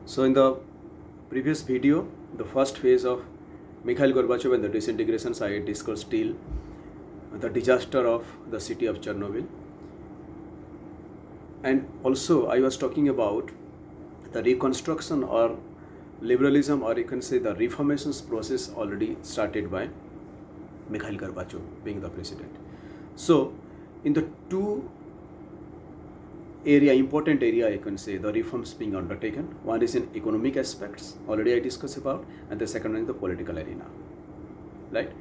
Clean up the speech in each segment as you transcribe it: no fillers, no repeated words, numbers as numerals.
So in the previous video, the first phase of Mikhail Gorbachev and the disintegrations, I discussed till the disaster of the city of Chernobyl. And also I was talking about the reconstruction or liberalism, or you can say the reformations process already started by Mikhail Gorbachev being the president. So in the two important area, I can say the reforms being undertaken. One is in economic aspects, already I discussed about, and the second one is the political arena, right?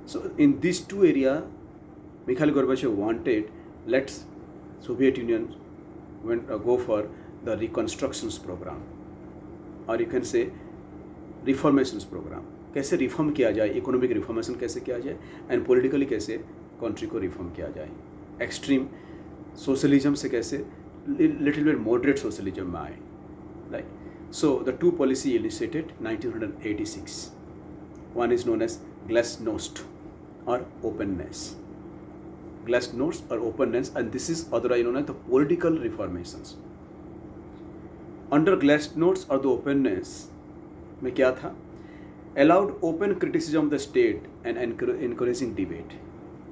So in these two areas, Mikhail Gorbachev wanted, let's Soviet Union go for the reconstructions program, or you can say reformations program. कैसे reform किया जाए, economic reformation कैसे किया जाए, and politically कैसे country को reform किया जाए, एक्सट्रीम सोशलिज्म से कैसे little bit moderate socialism में आए, right? So the two policy initiated 1986. One is known as glasnost or openness. Glasnost or openness, and this is otherwise known as the political reformations. Under glasnost or the openness में क्या था? Allowed open criticism of the state and encouraging debate.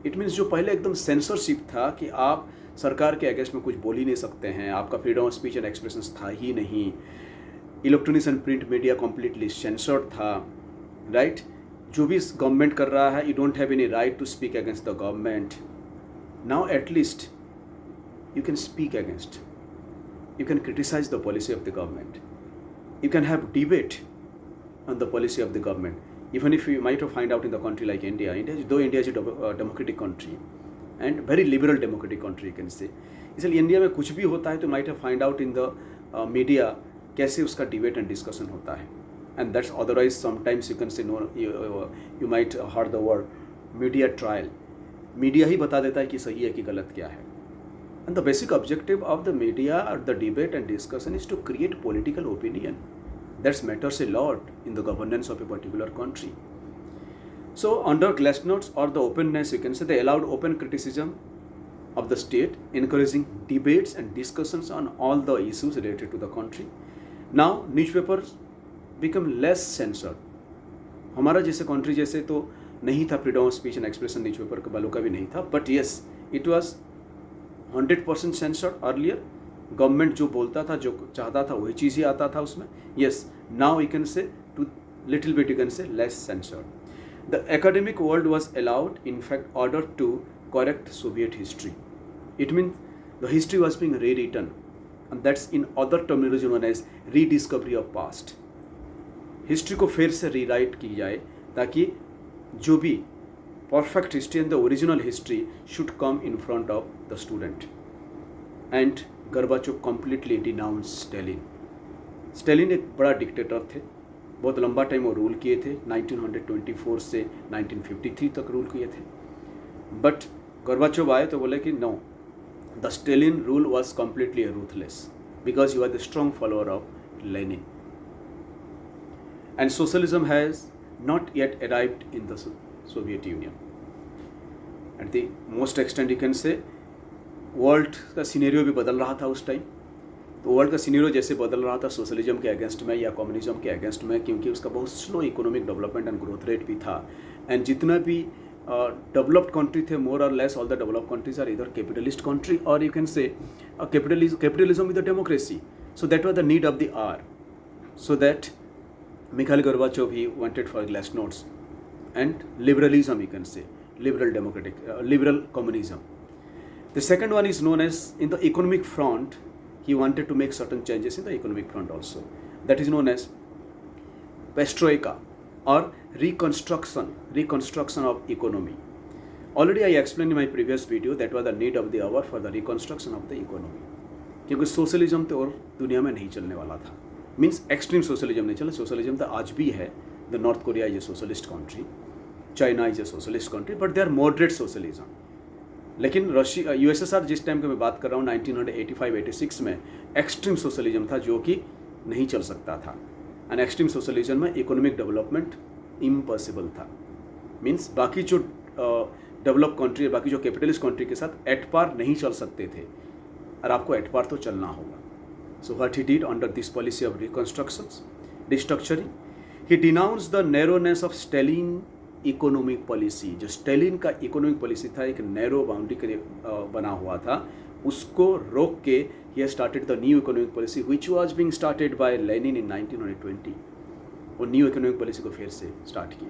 It means जो पहले एकदम censorship था कि आप सरकार के अगेंस्ट में कुछ बोल ही नहीं सकते हैं, आपका freedom of speech and expression था ही नहीं, electronics and print media completely censored था, राइट? जो भी गवर्नमेंट कर रहा है, you don't have any right to speak against the government. Now at least you can speak against, you can criticize the policy of the government, you can have debate on the policy of the government, even if you might have find out in the country like India, though India is a democratic country and very liberal democratic country, you can say, इसलिए India में कुछ भी होता है तो might have find out in the media कैसे उसका debate and discussion होता है, and that's otherwise sometimes you can say no, you might heard the word media trial. Media ही बता देता है कि सही है कि गलत क्या है. And the basic objective of the media or the debate and discussion is to create political opinion that matters a lot in the governance of a particular country. So under glasnost or the openness, you can say they allowed open criticism of the state, encouraging debates and discussions on all the issues related to the country. Now newspapers become less censored. हमारा जैसे country जैसे तो नहीं था freedom of speech and expression, newspaper का बालू का भी नहीं था, but yes it was 100% censored earlier. Government जो बोलता था, जो चाहता था, वही चीज़ ही आता था उसमें. Yes, now you can say to little bit you can say less censored. The academic world was allowed in fact order to correct Soviet history. It mean the history was being rewritten, and that's in other terminology known as rediscovery of past. History को फिर से rewrite की जाए ताकि जो भी perfect history and the original history should come in front of the student. And Gorbachev completely denounced Stalin. Stalin एक बड़ा डिक्टेटर थे, बहुत लंबा टाइम वो रूल किए थे, 1924 से 1953 तक रूल किए थे. बट Gorbachev आए तो बोले कि no, the Stalin rule was completely ruthless because you are the strong follower of Lenin. And socialism has not yet arrived in the Soviet Union. At the most extent you can say world का scenario भी बदल रहा था उस time. तो world का scenario जैसे बदल रहा था सोशलिज्म के अगेंस्ट में या कम्युनिज्म के अगेंस्ट में, क्योंकि उसका बहुत slow economic development and growth rate भी था. एंड जितना भी डेवलप्ड कंट्री थे, मोर और less all the developed countries are इधर कैपिटलिस्ट कंट्री और you can say capitalism with the democracy. So that was the need of the hour. So that Mikhail Gorbachev he wanted for glasnost and liberalism, you can say liberal communism. The second one is known as in the economic front, he wanted to make certain changes in the economic front also. That is known as perestroika or reconstruction of economy. Already I explained in my previous video that was the need of the hour for the reconstruction of the economy. क्योंकि socialism तो और दुनिया में नहीं चलने वाला था. Means extreme socialism नहीं चला. सोशलिज्म तो आज भी है. The North Korea is a socialist country, China is a socialist country, but they are moderate socialism. लेकिन रशिया यूएसएसआर जिस टाइम की मैं बात कर रहा हूँ 1985-86 में एक्सट्रीम सोशलिज्म था जो कि नहीं चल सकता था. एंड एक्सट्रीम सोशलिज्म में इकोनॉमिक डेवलपमेंट इम्पॉसिबल था. मीन्स बाकी जो डेवलप कंट्री, बाकी जो कैपिटलिस्ट कंट्री के साथ एट पार नहीं चल सकते थे, और आपको एट पार तो चलना होगा. So what he did under this policy of restructuring, he denounced the narrowness of Stalin economic policy. जो स्टेलिन का इकोनॉमिक पॉलिसी था, एक नैरो बाउंड्री के लिए बना हुआ था, उसको रोक के he started the new economic policy which was being started by Lenin in 1920. वो न्यू इकोनॉमिक पॉलिसी को फिर से स्टार्ट किए.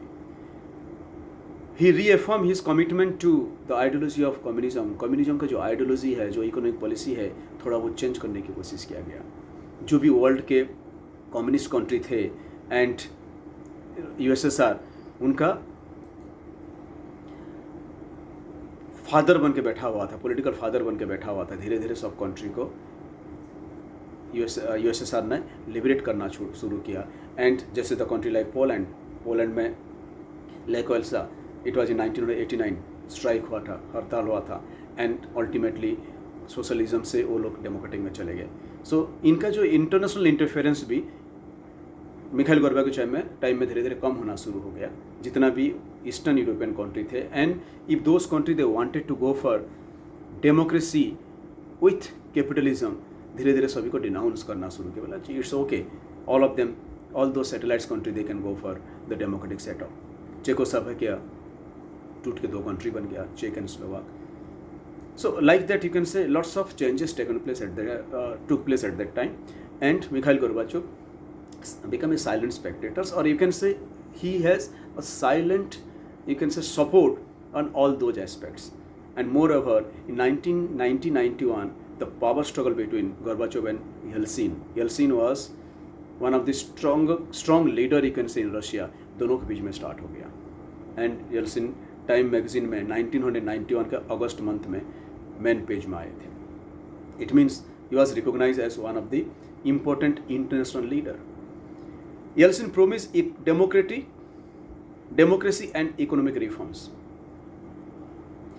He reaffirmed his commitment to the ideology of communism. Communism का जो आइडियोलॉजी है, जो इकोनॉमिक पॉलिसी है, थोड़ा वो चेंज करने की कोशिश किया गया. जो भी वर्ल्ड के कम्युनिस्ट कंट्री थे एंड यूएसएसआर, उनका फादर बन के बैठा हुआ था, पॉलिटिकल फादर बन के बैठा हुआ था. धीरे धीरे सब कंट्री को यूएसएसआर ने लिबरेट करना शुरू किया. एंड जैसे द कंट्री लाइक पोलैंड में Lech Walesa, it was in 1989 strike हुआ था, हड़ताल हुआ था, एंड अल्टीमेटली सोशलिज्म से वो लोग डेमोक्रेटिक में चले गए. सो इनका जो इंटरनेशनल इंटरफेरेंस भी मिखाइल गोर्बाचेव के टाइम में धीरे धीरे कम होना शुरू हो गया, जितना भी ईस्टर्न यूरोपियन कंट्री थे. And if those country they wanted to go for democracy with capitalism, धीरे धीरे सभी को डिनाउंस करना शुरू किया. बोला it's okay, all of them, all those satellites country they can go for the democratic setup. Czechoslovakia टूट के 2 कंट्री बन गया, चेक and Slovak. So like that you can say lots of changes took place at that time, and Mikhail Gorbachev became a silent spectator, or you can say he has a silent, you can say, support on all those aspects. And moreover, in 1991, the power struggle between Gorbachev and Yeltsin was one of the strong leader, you can say, in Russia. दोनों के बीच में start हो गया. And Yeltsin time magazine में 1991 के अगस्त month में main page में आए थे. It means he was recognise as one of the important international leader. Yeltsin promise democracy and economic reforms.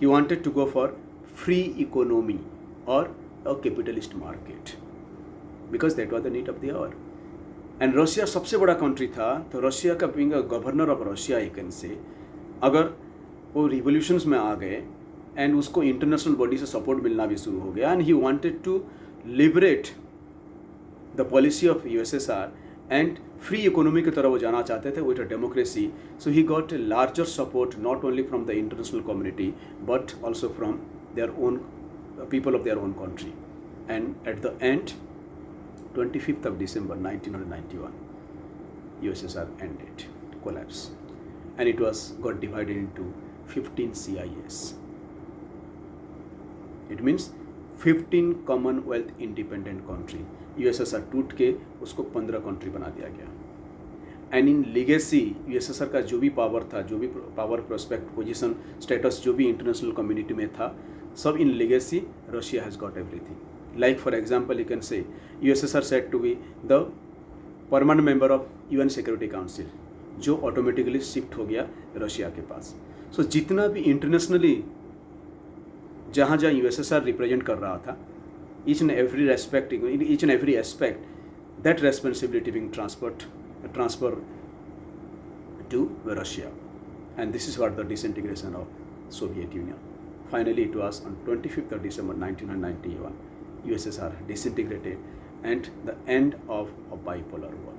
He wanted to go for free economy or a capitalist market because that was the need of the hour. And Russia सबसे बड़ा country था, तो Russia का being governor of Russia you can से, अगर वो revolutions में आ गए एंड उसको इंटरनेशनल बॉडी से सपोर्ट मिलना भी शुरू हो गया, and he wanted to liberate the policy of USSR and free economy की तरफ वो जाना चाहते थे with democracy. So he got a larger support not only from the international community but also from their own people of their own country. And at the end 25th of December 1991, USSR ended, collapsed, and it got divided into 15 CIS. It means 15 Commonwealth independent country. USSR टूट के उसको 15 country बना दिया गया. And in legacy USSR का जो भी power था, जो भी पावर प्रोस्पेक्ट पोजिशन स्टेटस जो भी इंटरनेशनल कम्युनिटी में था, सब in legacy Russia has got everything. Like for example, you can say USSR said to be the permanent member of UN Security Council, जो ऑटोमेटिकली शिफ्ट हो गया Russia के पास. सो जितना भी इंटरनेशनली जहाँ जहाँ USSR रिप्रेजेंट कर रहा था, each and every aspect, that responsibility being transferred to Russia. And this is what the disintegration of Soviet Union. Finally, it was on 25th of December 1991. USSR disintegrated and the end of a bipolar world.